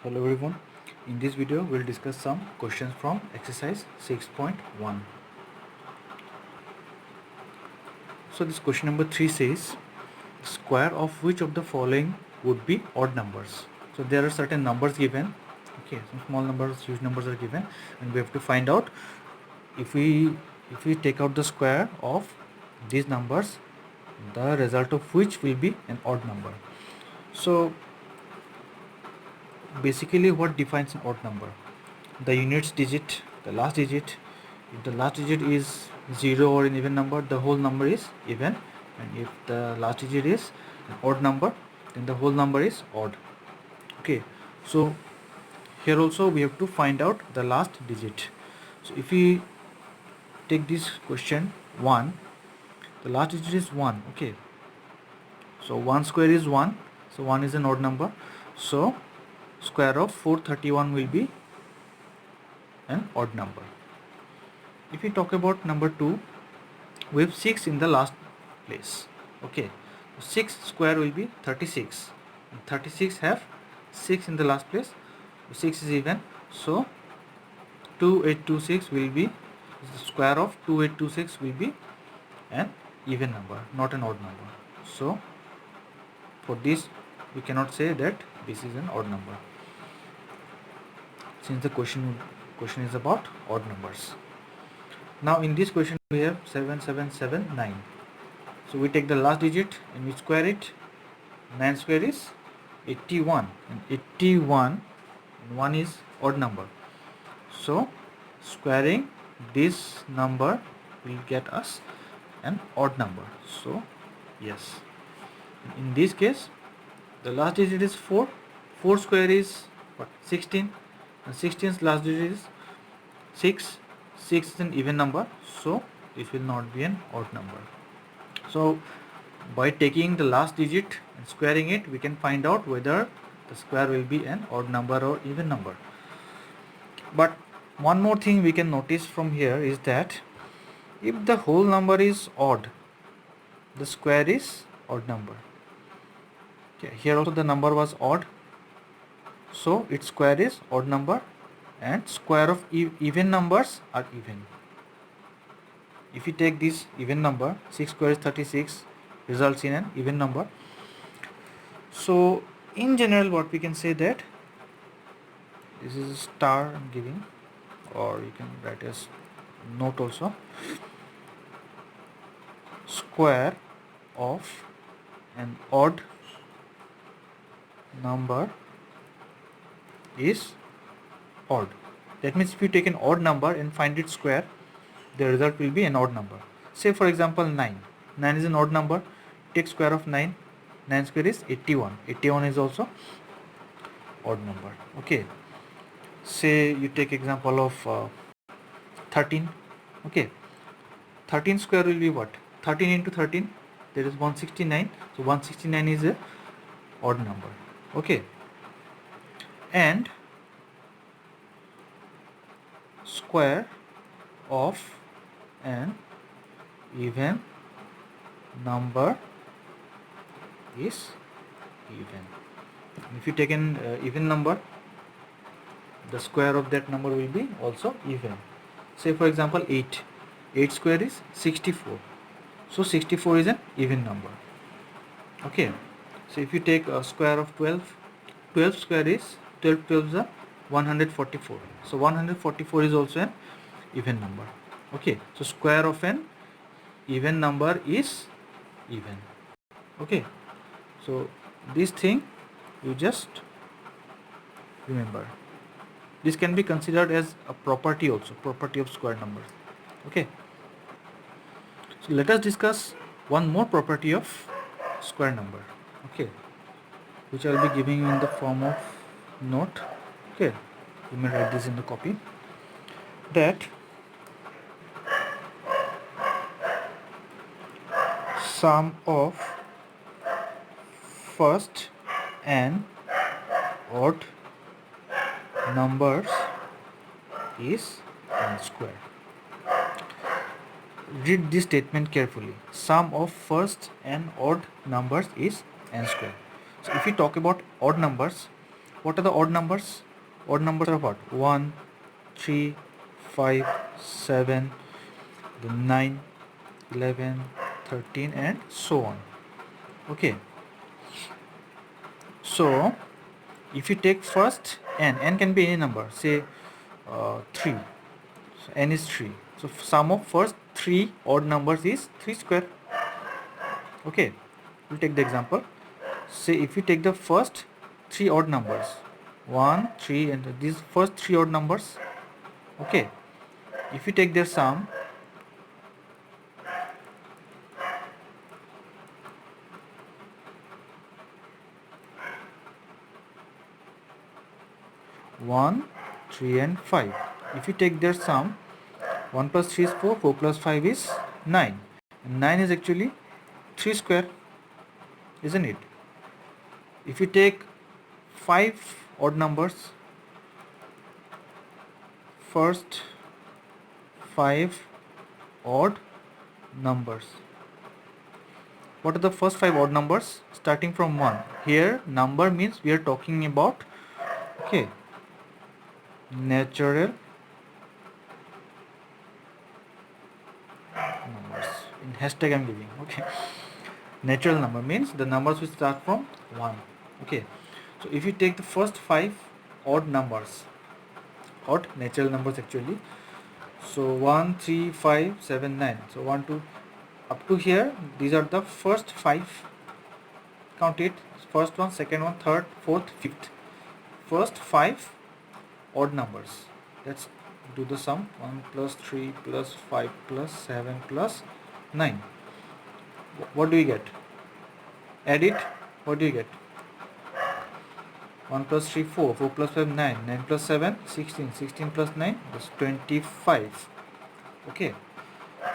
Hello everyone. In this video we'll discuss some questions from exercise 6.1. So this question number 3 says square of which of the following would be odd numbers. So there are certain numbers given. Okay, some small numbers, huge numbers are given, and we have to find out if we take out the square of these numbers, the result of which will be an odd number. So basically what defines an odd number? The units digit, the last digit. If the last digit is 0 or an even number, the whole number is even, and if the last digit is an odd number, then the whole number is odd. Okay, so here also we have to find out the last digit. So if we take this question 1, the last digit is 1. Okay, so 1 square is 1, so 1 is an odd number, so square of 431 will be an odd number. If we talk about number 2, we have 6 in the last place. Okay, 6 square will be 36. 36 have 6 in the last place. 6 is even, so 2826 will be the square of 2826 will be an even number, not an odd number. So for this we cannot say that this is an odd number, since the question is about odd numbers. Now in this question we have 7779. So we take the last digit and we square it. 9 square is 81, and 81 and 1 is odd number. So squaring this number will get us an odd number. So yes, in this case the last digit is 4. 4 square is what? 16, and 16's last digit is 6. 6 is an even number, so this will not be an odd number. So by taking the last digit and squaring it, we can find out whether the square will be an odd number or even number. But one more thing we can notice from here is that if the whole number is odd, the square is odd number. Okay, here also the number was odd, so its square is odd number, and square of even numbers are even. If you take this even number, 6 square is 36, results in an even number. So in general what we can say that this is a star I'm giving, or you can write as note also. Square of an odd number is odd. That means if you take an odd number and find its square, the result will be an odd number. Say for example 9. 9 is an odd number. Take square of 9. 9 square is 81. 81 is also odd number. Okay. Say you take example of 13. Okay. 13 square will be what? 13 into 13, there is 169. So 169 is a odd number. Okay. And square of an even number is even. If you take an even number, the square of that number will be also even. Say for example 8. 8 square is 64. So 64 is an even number. Okay. So if you take a square of 12, 12 square is 12 12 is 144. So 144 is also an even number. Okay. So square of an even number is even. Okay. So this thing you just remember. This can be considered as a property also, property of square numbers. Okay. So let us discuss one more property of square number. Okay, which I will be giving you in the form of note. Okay, you may write this in the copy. That sum of first and odd numbers is n square. Read this statement carefully. Sum of first and odd numbers is n square. So if we talk about odd numbers, What are the odd numbers? Odd numbers are what? 1, 3, 5, 7, then 9, 11, 13 and so on. Okay. So if you take first n can be any number, say 3. So n is 3. So sum of first 3 odd numbers is 3 square. Okay. We'll take the example. Say if you take the first 3 odd numbers, 1, 3 and these first 3 odd numbers. Okay. If you take their sum, one, 3 and 5. If you take their sum, 1 plus 3 is 4, 4 plus 5 is 9. And 9 is actually 3 square, isn't it? If you take 5 odd numbers, first 5 odd numbers. What are the first 5 odd numbers? Starting from 1. Here number means we are talking about, okay, natural numbers. In hashtag I'm giving, okay. Natural number means the numbers which start from 1. Okay. So if you take the first 5 odd numbers, odd natural numbers actually. So 1, 3, 5, 7, 9. So 1, 2 up to here, these are the first 5. Count it. First one, second one, third, fourth, fifth. First 5 odd numbers. Let's do the sum. 1 plus 3 plus 5 plus 7 plus 9. What do we get? Add it. What do you get? 1 plus 3, 4. 4 plus 5, 9. 9 plus 7, 16. 16 plus 9 is 25. Okay.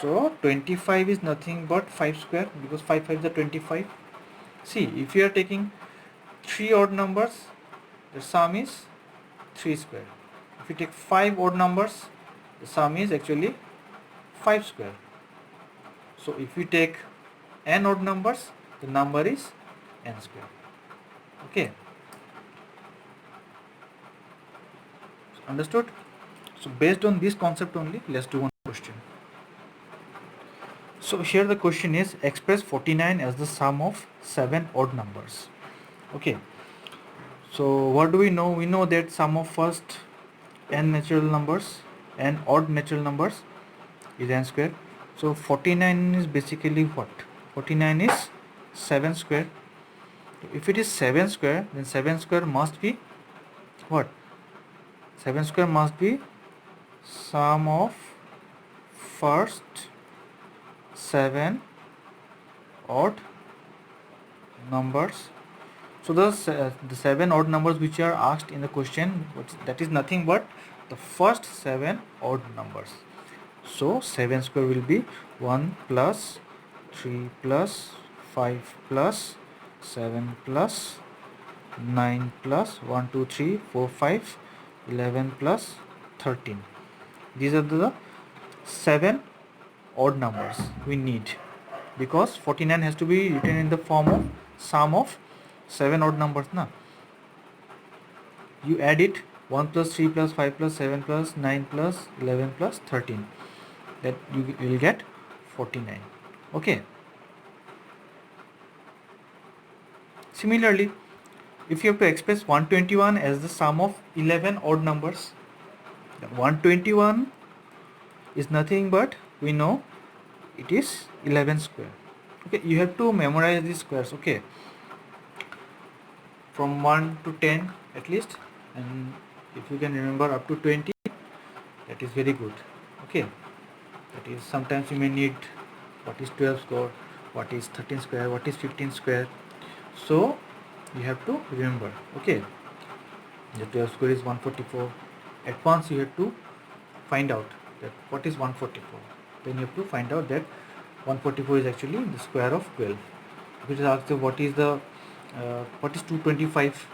So 25 is nothing but 5 square, because 5 5 is 25. See, if you are taking 3 odd numbers, the sum is 3 square. If you take 5 odd numbers, the sum is actually 5 square. So if you take n odd numbers, the number is n square. Okay. So understood? So based on this concept only, let's do one question. So here the question is, express 49 as the sum of 7 odd numbers. Okay. So what do we know? We know that sum of first n natural numbers and odd natural numbers is n square. So 49 is basically what? 49 is 7 square. If it is 7 square, then 7 square must be what? 7 square must be sum of first 7 odd numbers. So the 7 odd numbers which are asked in the question, that is nothing but the first 7 odd numbers. So 7 square will be 1 plus 3 plus 5 plus 7 plus 9 plus 1, 2, 3, 4, 5, 11 plus 13. These are the 7 odd numbers we need, because 49 has to be written in the form of sum of 7 odd numbers. Na, you add it, 1 plus 3 plus 5 plus 7 plus 9 plus 11 plus 13, that you will get 49. Okay. Similarly, if you have to express 121 as the sum of 11 odd numbers, 121 is nothing but, we know it is 11 square. Okay, you have to memorize these squares. Okay, from 1 to 10 at least, and if you can remember up to 20, that is very good. Okay, that is, sometimes you may need what is 12 square, what is 13 square, what is 15 square. So you have to remember. Okay, the 12 square is 144. At once you have to find out that what is 144. Then you have to find out that 144 is actually the square of 12. If it is asked what is the what is 225,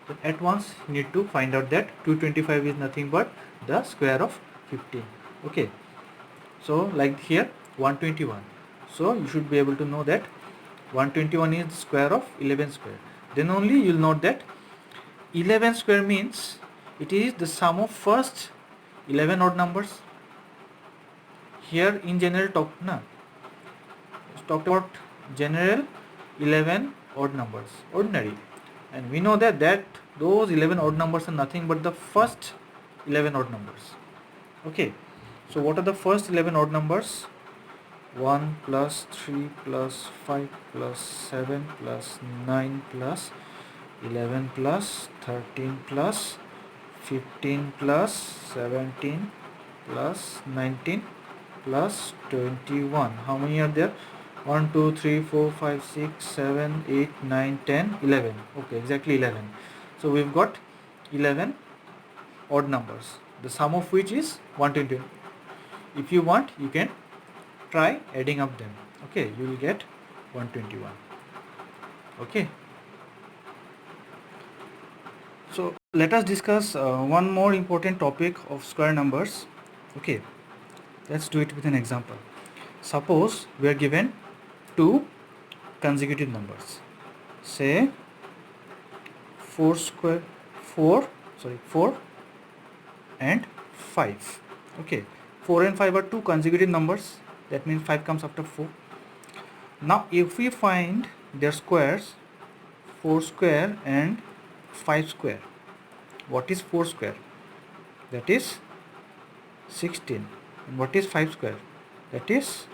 then at once you need to find out that 225 is nothing but the square of 15. Okay, so like here 121, so you should be able to know that 121 is the square of 11 square. Then only you will note that 11 square means it is the sum of first 11 odd numbers. Here in general talked about general 11 odd numbers, ordinary, and we know that those 11 odd numbers are nothing but the first 11 odd numbers. Okay, so what are the first 11 odd numbers? 1 plus 3 plus 5 plus 7 plus 9 plus 11 plus 13 plus 15 plus 17 plus 19 plus 21. How many are there? 1 2 3 4 5 6 7 8 9 10 11. Okay, exactly 11. So we've got 11 odd numbers, the sum of which is 120. If you want, you can try adding up them. Okay, you will get 121. Okay, so let us discuss one more important topic of square numbers. Okay, let's do it with an example. Suppose we are given two consecutive numbers, say 4 and 5. Okay, 4 and 5 are two consecutive numbers, that means 5 comes after 4. Now if we find their squares, 4 square and 5 square, what is 4 square? That is 16. And what is 5 square? That is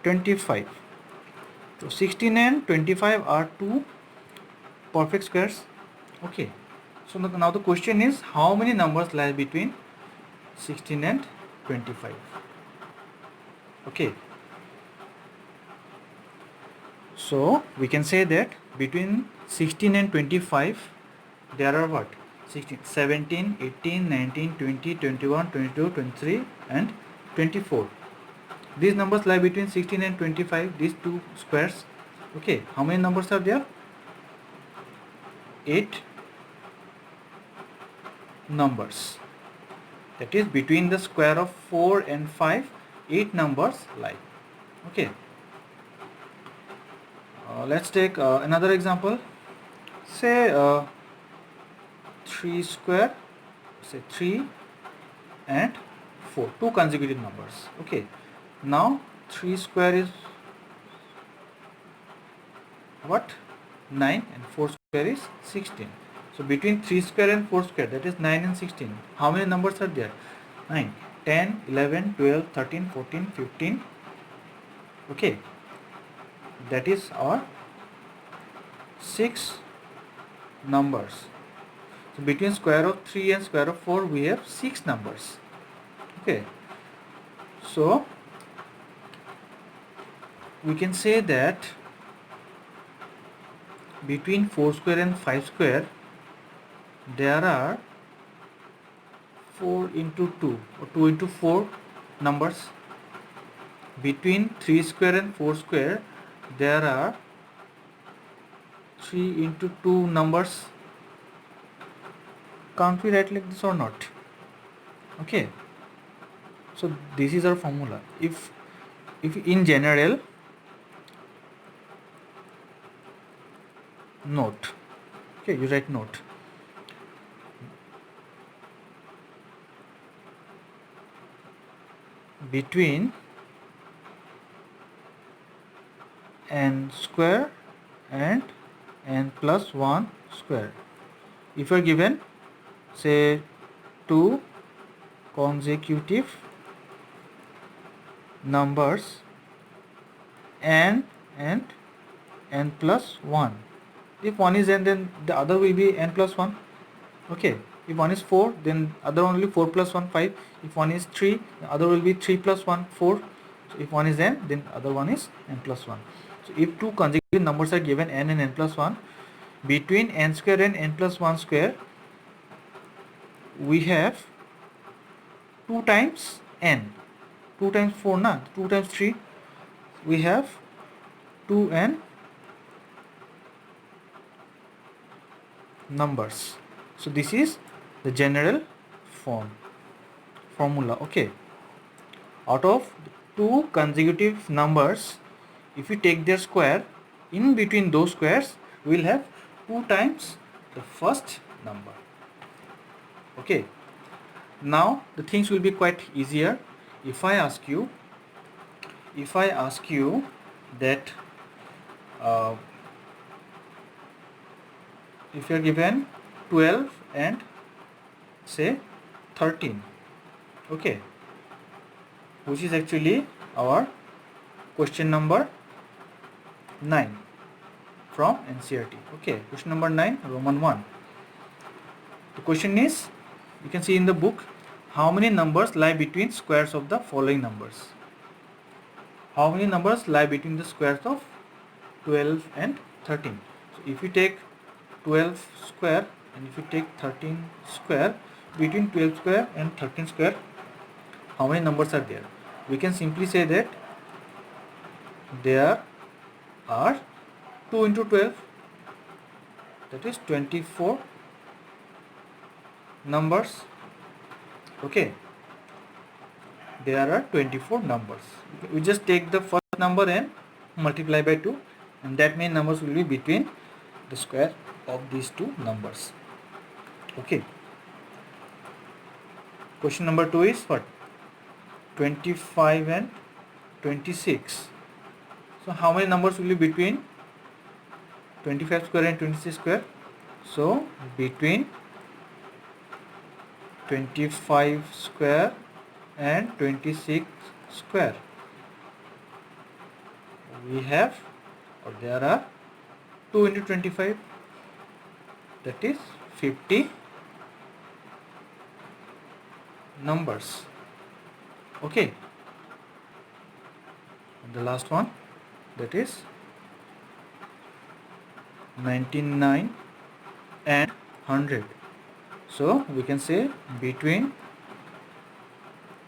25. So 16 and 25 are two perfect squares. Okay, so now the question is, how many numbers lie between 16 and 25? Okay, so we can say that between 16 and 25 there are what? 16, 17, 18, 19, 20, 21, 22, 23 and 24. These numbers lie between 16 and 25, these two squares. Okay, how many numbers are there? 8 numbers. That is, between the square of 4 and 5, 8 numbers lie. Okay, let's take another example. Say 3 square, say 3 and 4, two consecutive numbers. Okay, now 3 square is what? 9 and 4 square is 16. So between 3 square and 4 square, that is 9 and 16, how many numbers are there? 9, 10, 11, 12, 13, 14, 15. Okay, that is our 6 numbers. So between square of 3 and square of 4 we have 6 numbers. Okay, so we can say that between 4 square and 5 square there are 4 into 2 or 2 into 4 numbers. Between 3 square and 4 square there are 3 into 2 numbers. Can't we write like this or not? Okay, so this is our formula. If in general, note, okay, you write note. Between n square and n plus 1 square, if you are given say two consecutive numbers n and n plus 1, if one is n then the other will be n plus 1. Okay, if one is 4 then other one will be 4 plus 1 5. If one is 3, the other will be 3 plus 1 4. So if one is n then other one is n plus 1. So if two consecutive numbers are given n and n plus 1, between n square and n plus 1 square we have 2 times n, 2 times 4 na, 2 times 3, we have 2n numbers. So this is the general formula. Okay, out of two consecutive numbers, if you take their square, in between those squares we will have 2 times the first number. Okay, now the things will be quite easier. If I ask you that if you are given 12 and say 13, okay, which is actually our question number 9 from NCERT. Okay, question number 9, Roman 1. The question is, you can see in the book, how many numbers lie between squares of the following numbers? How many numbers lie between the squares of 12 and 13? So if you take 12 square and if you take 13 square, between 12 square and 13 square, how many numbers are there? We can simply say that there are 2 into 12, that is 24 numbers. Okay, there are 24 numbers. We just take the first number and multiply by 2, and that many numbers will be between the square of these two numbers. Okay, question number 2 is what? 25 and 26. So how many numbers will be between 25 square and 26 square? So between 25 square and 26 square, we have, or there are 2 into 25, that is 50 numbers. Okay, and the last one, that is 99 and 100. So we can say between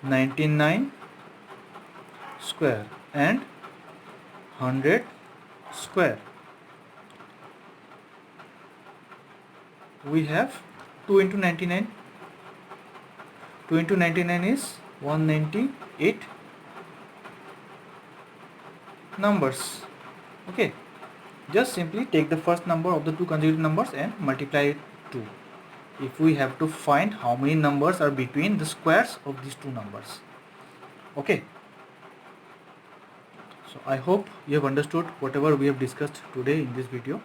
99 square and 100 square, we have 2 into 99. 2 into 99 is 198 numbers. Okay, just simply take the first number of the two consecutive numbers and multiply it 2 if we have to find how many numbers are between the squares of these two numbers. Okay, so I hope you have understood whatever we have discussed today in this video.